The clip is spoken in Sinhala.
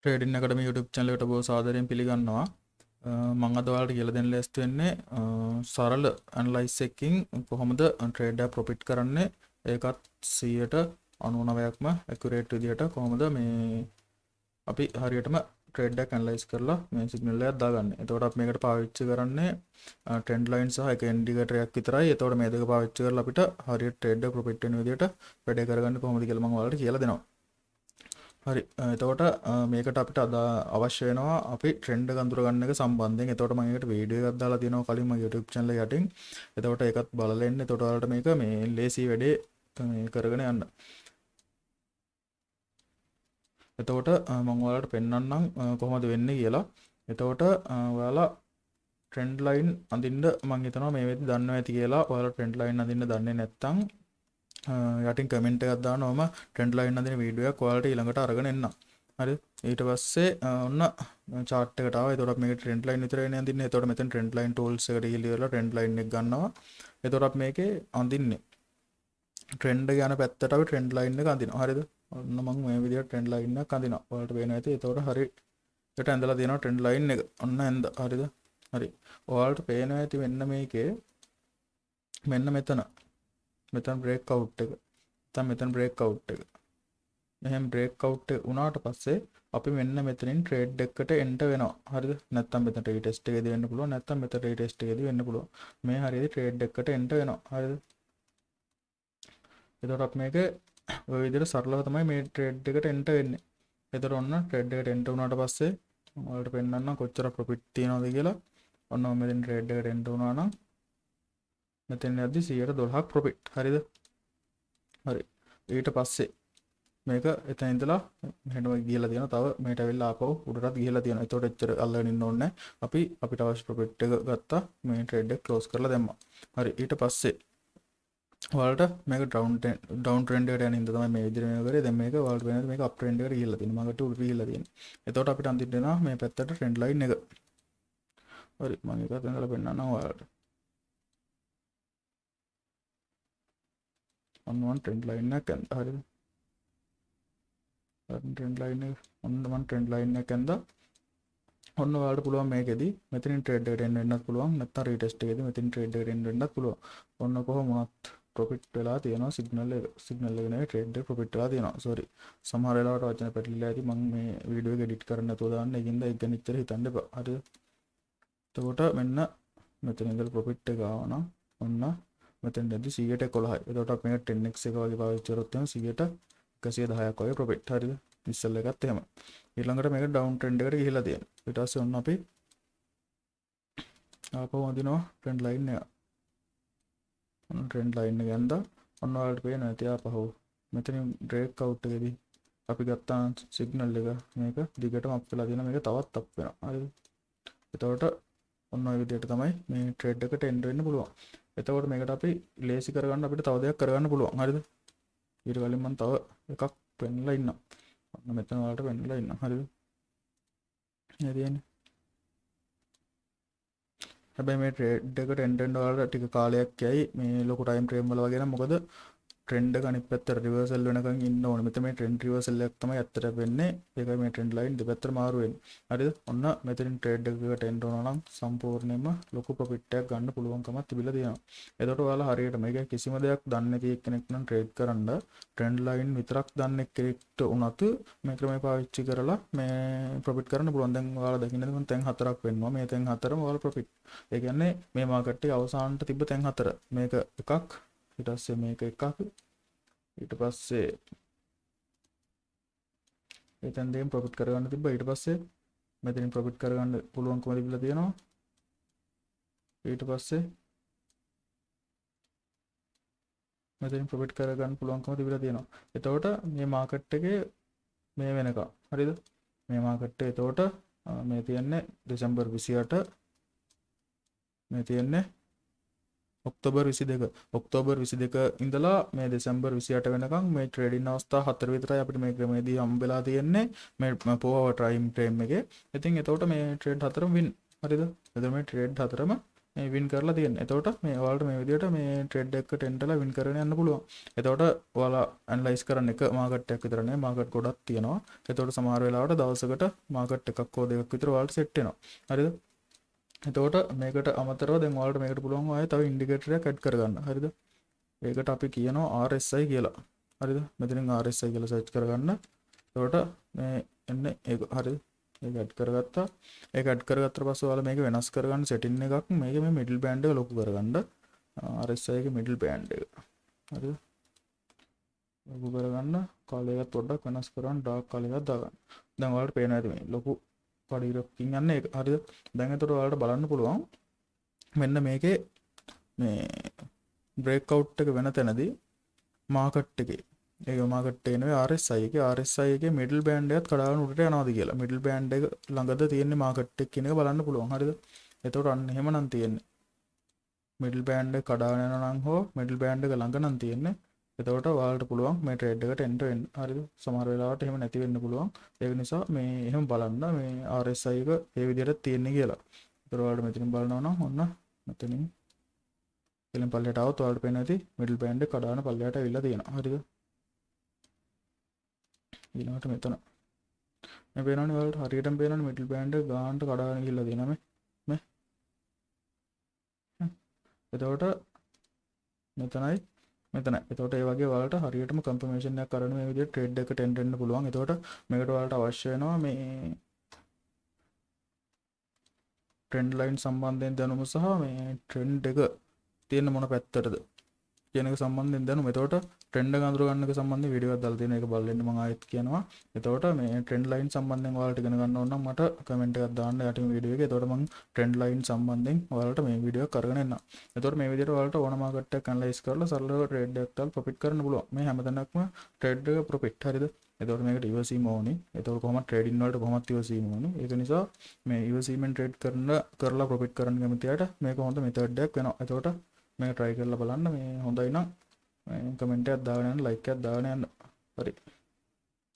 ට්‍රේඩින් අකඩමි YouTube channel එකට බොහෝ සාදරයෙන් පිළිගන්නවා. මම අද ඔයාලට කියලා දෙන්න ලෑස්ති වෙන්නේ සරල ඇනලයිස් එකකින් කොහොමද ට්‍රේඩ් එක ප්‍රොෆිට් කරන්නේ ඒකත් 99%ක්ම ඇකියුරේට් විදිහට කොහොමද මේ අපි හරියටම ට්‍රේඩ් එක ඇනලයිස් කරලා මේ සිග්නල් එකක් දාගන්නේ. එතකොට අපි මේකට පාවිච්චි කරන්නේ ට්‍රෙන්ඩ් ලයින් සහ එක ඉන්ඩිකේටර් එකක් විතරයි. එතකොට මේ දෙක පාවිච්චි කරලා අපිට හරියට ට්‍රේඩ් එක ප්‍රොෆිට් වෙන විදිහට වැඩේ කරගන්න කොහොමද කියලා මම ඔයාලට කියලා දෙනවා. හරි එතකොට මේකට අපිට අවශ්‍ය වෙනවා අපි ට්‍රෙන්ඩ් එක අඳුර ගන්න එක සම්බන්ධයෙන්. එතකොට මම ඒකට වීඩියෝ එකක් දාලා තියෙනවා කලින් මගේ YouTube channel එක යටින්. එතකොට ඒකත් බලලා ඉන්න. එතකොට ඔයාලට මේක මේ ලේසි වැඩේ මේ කරගෙන යන්න. එතකොට මම ඔයාලට පෙන්වන්නම් කොහොමද වෙන්නේ කියලා. එතකොට ඔයාලා ට්‍රෙන්ඩ් ලයින් අඳින්න මම හිතනවා මේ වෙද්දි දන්නවා ඇති කියලා. ඔයාලා ට්‍රෙන්ඩ් ලයින් අඳින්න දන්නේ නැත්නම් යටින් කමෙන්ට් එකක් දානවා මම ට්‍රෙන්ඩ් ලයින් අඳින වීඩියෝ එකක් ඔයාලට ඊළඟට අරගෙන එන්නම්. හරිද? ඊට පස්සේ ඔන්න chart එකට ආවා. එතකොට මේක ට්‍රෙන්ඩ් ලයින් විතරයි අඳින්නේ. එතකොට මෙතන ට්‍රෙන්ඩ් ලයින් tools එකට ගිහලා ට්‍රෙන්ඩ් ලයින් එක ගන්නවා. එතකොට අපි මේකේ අඳින්නේ ට්‍රෙන්ඩ් එක යන පැත්තට අපි ට්‍රෙන්ඩ් ලයින් එක අඳිනවා. හරිද? ඔන්න මම මේ විදිහට ට්‍රෙන්ඩ් ලයින් එකක් අඳිනවා. ඔයාලට පේනවා ඇති. එතකොට හරි ඒකට ඇඳලා තියෙනවා ට්‍රෙන්ඩ් ලයින් එක. ඔන්න ඇඳ. හරිද? හරි. ඔයාලට පේනවා ඇති මෙන්න මේකේ මෙන්න මෙතන බ්‍රේක් අවුට් එක. මෙතන බ්‍රේක් අවුට් එක. මෙහෙම බ්‍රේක් අවුට් එක වුණාට පස්සේ අපි මෙන්න මෙතනින් ට්‍රේඩ් එකකට එන්ටර් වෙනවා. හරිද? නැත්නම් මෙතන රීටෙස්ට් එකේදී වෙන්න පුළුවන්. නැත්නම් මෙතන රීටෙස්ට් එකේදී වෙන්න පුළුවන්. මේ හරියදී ට්‍රේඩ් එකකට එන්ටර් වෙනවා. හරිද? එතකොට අපි මේක ඔය විදිහට සරලව තමයි මේ ට්‍රේඩ් එකට එන්ටර් වෙන්නේ. එතකොට ඔන්න ට්‍රේඩ් එකට එන්ටර් වුණාට පස්සේ මම ඔයාලට පෙන්නන්නම් කොච්චර ප්‍රොෆිට් තියනවද කියලා. ඔන්න මම මෙතන ට්‍රේඩ් එකට එන්ටර් වුණා නම් මෙතන යද්දි 112ක් ප්‍රොෆිට්. හරිද? හරි. ඊට පස්සේ මේක එතන ඉඳලා මෙහෙම ගිහලා තියෙනවා. තව මේට ඇවිල්ලා ආපහු උඩටත් ගිහලා තියෙනවා. ඒතකොට එච්චර අල්ලගෙන ඉන්න ඕනේ නැහැ. අපිට අවශ්‍ය ප්‍රොෆිට් එක ගත්තා. මේ ට්‍රේඩ් එක ක්ලෝස් කරලා දැම්මා. හරි. ඊට පස්සේ ඔයාලට මේක ඩවුන් ට්‍රෙන්ඩ් එකට යන හින්දා තමයි මේ විදිහට මේක කරේ. දැන් මේක ඔයාලට වෙනද මේක අප් ට්‍රෙන්ඩ් එකට ගිහලා තියෙනවා. මගට උඩට ගිහලා තියෙනවා. එතකොට අපිට අන්තිමට එනවා මේ පැත්තට ට්‍රෙන්ඩ් ලයින් එක. හරි. මම ඒකත් එන්නලා පෙන්නන්නම් ඔයාලට. ඔන්න ට්‍රෙන්ඩ් ලයින් එකක් ගන්න. හරිද? ට්‍රෙන්ඩ් ලයින් එක ඔන්න මම ට්‍රෙන්ඩ් ලයින් එක ඇඳලා ඔන්න ඔයාලට පුළුවන් මේකෙදි මෙතනින් ට්‍රේඩ් එකට එන්න වෙන්නත් පුළුවන්. නැත්නම් රීටෙස්ට් එකේදී මෙතනින් ට්‍රේඩ් එකට එන්න වෙන්නත් පුළුවන්. ඔන්න කොහොම වුණත් ප්‍රොෆිට් වෙලා තියෙනවා. සිග්නල් එක නෙවෙයි ට්‍රේඩ් එක ප්‍රොෆිට් වෙලා තියෙනවා. සෝරි. සමහර වෙලාවට වචන පැටලිලා ඇති. මම මේ වීඩියෝ එක එඩිට් කරන්න නැතුව දාන්න. ඒකින්ද ඒක ගැන ඉච්චර හිතන්න එපා. හරිද? එතකොට මෙන්න මෙතන ඉඳලා ප්‍රොෆිට් එක ආවා නම් ඔන්න මෙතෙන් දැද්දි 111යි. එතකොට අපි මේක 10x එක වගේ පාවිච්චි කරොත් එහෙනම් 110ක් වගේ ප්‍රොෆිට්. හරිද? ඉස්සෙල්ල එකත් එහෙම. ඊළඟට මේක ඩවුන් ට්‍රෙන්ඩ් එකට ගිහිලා තියෙනවා. ඊට පස්සේ ඔන්න අපි ආපහු අදිනවා ට්‍රෙන්ඩ් ලයින් එක. ඔන්න ට්‍රෙන්ඩ් ලයින් එක ගන්නවා. ඔන්න ඔයාලට පේනවා ඇති ආපහු මෙතනින් බ්‍රේක් අවුට් එකේදී අපි ගත්තා සිග්නල් එක මේක දිගටම අප් වෙලා තියෙනවා. මේක තවත් අප් වෙනවා. හරිද? එතකොට ඔන්න ඔය විදිහට තමයි මේ ට්‍රේඩ් එකට එන්ටර් වෙන්න පුළුවන්. එතකොට මේකට අපි ලේසි කරගන්න අපිට තව දෙයක් කරගන්න පුළුවන්. හරිද? ඊට කලින් මම තව එකක් පෙන්නලා ඉන්නම්. ඔන්න මෙතන වලට පෙන්නලා ඉන්නම්. හරිද? හරියන්නේ. හැබැයි මේ ට්‍රේඩ් එකට එන්ටර් වලට ටික කාලයක් යයි මේ ලොකු ටයිම් ෆ්‍රේම් වල වගේ නම් මොකද ට්‍රෙන්ඩ් එක අනිත් පැත්තට රිවර්සල් වෙනකන් ඉන්න ඕනේ. මෙතන මේ ට්‍රෙන්ඩ් රිවර්සල් එකක් තමයි ඇත්තට වෙන්නේ. ඒකයි මේ ට්‍රෙන්ඩ් ලයින් දෙපැත්තට මාරු වෙන්නේ. හරිද? ඔන්න මෙතනින් ට්‍රේඩ් එකකට එන්න ඕන නම් සම්පූර්ණයෙන්ම ලොකු ප්‍රොෆිට් එකක් ගන්න පුළුවන්කමක් තිබිලා තියෙනවා. එතකොට ඔයාලා හරියට මේක කිසිම දෙයක් දන්නේ නැති එක්කෙනෙක් නම් ට්‍රේඩ් කරන්න ට්‍රෙන්ඩ් ලයින් විතරක් දන්නේ කෙනෙක්ට උනත් මේ ක්‍රමය පාවිච්චි කරලා මේ ප්‍රොෆිට් කරන්න පුළුවන්. දැන් ඔයාලා දකින්නද මම තැන් හතරක් වෙන්නවා. මේ තැන් හතරම ඔයාලා ප්‍රොෆිට්. ඒ කියන්නේ මේ මාකට් එකේ අවසානට තිබ්බ තැන් හතර. මේක එකක් ඊට පස්සේ මේක එකක් ඊට පස්සේ එතෙන් දෙයින් ප්‍රොෆිට් කරගන්න තිබ්බා. ඊට පස්සේ මෙතනින් ප්‍රොෆිට් කරගන්න පුළුවන්කම තිබිලා තියෙනවා. ඊට පස්සේ මෙතනින් ප්‍රොෆිට් කරගන්න පුළුවන්කම තිබිලා තියෙනවා. එතකොට මේ මාකට් එකේ මේ වෙනකම් හරිද? මේ මාකට් එක එතකොට මේ තියන්නේ දෙසැම්බර් 28 මේ තියන්නේ ඔක්තෝබර් 22 ඔක්තෝබර් 22 ඉඳලා මේ දෙසැම්බර් 28 වෙනකම් මේ ට්‍රේඩින් අවස්ථා 4 විතරයි අපිට මේ ක්‍රමයේදී හම්බෙලා තියෙන්නේ මේ පොව ටයිම් ෆ්‍රේම් එකේ. ඉතින් එතකොට මේ ට්‍රේඩ් හතරම වින්. හරිද? එතකොට මේ ට්‍රේඩ් හතරම මේ වින් කරලා තියෙන්නේ. එතකොට මේ ඔයාලට මේ විදිහට මේ ට්‍රේඩ් එකක ටෙන්ටලා වින් කරගෙන යන්න පුළුවන්. එතකොට ඔයාලා ඇනලයිස් කරන්න එක මාකට් එකක් විතර නෙවෙයි මාකට් ගොඩක් තියෙනවා. එතකොට සමහර වෙලාවට දවසකට මාකට් එකක් හෝ දෙකක් විතර ඔයාලට සෙට් වෙනවා. හරිද? එතකොට මේකට අමතරව දැන් ඔයාලට මේකට පුළුවන් ආයෙ තව ඉන්ඩිකේටර් එකක් ඇඩ් කරගන්න. හරිද? ඒකට අපි කියනවා RSI කියලා. හරිද? මෙතනින් RSI කියලා සර්ච් කරගන්න. එතකොට මේ එන්නේ ඒක. හරිද? ඒක ඇඩ් කරගත්තා. ඒක ඇඩ් කරගත්තට පස්සේ ඔයාලා මේක වෙනස් කරගන්න සෙටින් එකක් මේක මේ මිඩල් බෑන්ඩ් එක ලොකු කරගන්න. RSI එකේ මිඩල් බෑන්ඩ් එක. හරිද? ලොකු කරගන්න. කලර් එකත් පොඩ්ඩක් වෙනස් කරන්න ඩාර්ක් කලර් එකක් දාගන්න. දැන් ඔයාලට පේනවා ඇති මේ ලොකු කඩිරකින් යන්නේ ඒක. හරිද? දැන් එතකොට ඔයාලට බලන්න පුළුවන් මෙන්න මේකේ මේ බ්‍රේක් අවුට් එක වෙන තැනදී මාකට් එකේ ඒක මාකට් එකේ නෙවෙයි RSI එකේ මිඩල් බෑන්ඩ් එකත් කඩාගෙන උඩට යනවාද කියලා. මිඩල් බෑන්ඩ් එක ළඟද තියෙන්නේ මාකට් එක කියන එක බලන්න පුළුවන්. හරිද? එතකොට අන්න එහෙමනම් තියෙන්නේ මිඩල් බෑන්ඩ් එක කඩාගෙන යනවා නම් හෝ මිඩල් බෑන්ඩ් එක ළඟ නම් තියෙන්නේ. එතකොට ඔයාලට පුළුවන් මේ ට්‍රේඩ් එකට එන්ටර් වෙන්න. හරිද? සමහර වෙලාවට එහෙම නැති වෙන්න පුළුවන්. ඒක නිසා මේ එහෙම බලන්න මේ RSI එක ඒ විදිහට තියෙන්නේ කියලා. ඒතර ඔයාලට මෙතනින් බලනවා නම් ඔන්න මෙතනින් එලෙන් පල්ලයට આવත් ඔයාලට පේනවා ඇති මිඩල් බෑන්ඩ් එක කඩාගෙන පල්ලයට ඇවිල්ලා තියෙනවා. හරිද? ඊළඟට මෙතන මේ පේනවනේ ඔයාලට හරියටම පේනවනේ මිඩල් බෑන්ඩ් එක ගානට කඩාගෙන ගිහිල්ලා තියෙනවා මේ. එතකොට මෙතනයි මෙතන. එතකොට ඒ වගේ ඔයාලට හරියටම කන්ෆර්මේෂන් එකක් කරන්න මේ විදිහට ට්‍රේඩ් එකට එන්න වෙන්න පුළුවන්. එතකොට මේකට ඔයාලට අවශ්‍ය වෙනවා මේ ට්‍රෙන්ඩ් ලයින් සම්බන්ධයෙන් දැනුම සහ මේ ට්‍රෙන්ඩ් එක තියෙන මොන පැත්තටද කියන එක සම්බන්ධයෙන් දැනුම. එතකොට ට්‍රෙන්ඩ් එක අඳුර ගන්න එක සම්බන්ධයෙන් වීඩියෝ එකක් දාලා තියෙනවා. ඒක බලන්න මම ආයෙත් කියනවා. එතකොට මේ ට්‍රෙන්ඩ් ලයින් සම්බන්ධයෙන් ඔයාලට ඉගෙන ගන්න ඕන නම් මට කමෙන්ට් එකක් දාන්න යටින් වීඩියෝ එකේ. එතකොට මම ට්‍රෙන්ඩ් ලයින් සම්බන්ධයෙන් ඔයාලට මේ වීඩියෝ එක කරගෙන එන්නම්. එතකොට මේ විදිහට ඔයාලට ඕන මාකට් එකක් ඇනලයිස් කරලා සරලව ට්‍රේඩ් එකක් දාලා ප්‍රොෆිට් කරන්න පුළුවන්. මේ හැමතැනක්ම ට්‍රේඩ් එක ප්‍රොෆිට්. හරිද? එතකොට මේකට ඉවසීම ඕනේ. එතකොට කොහොමද ට්‍රේඩින් වලට කොහොමද ඉවසීම ඕනේ. ඒක නිසා මේ ඉවසීමෙන් ට්‍රේඩ් කරලා ප්‍රොෆිට් කරන්න කැමති අයට මේක හොඳ මෙතඩ් එකක් වෙනවා. එතකොට මේක try කරලා බලන්න. මේ හොඳයි නම් කමෙන්ට් එකක් දාගෙන යන්න, ලයික් එකක් දාගෙන යන්න. හරි.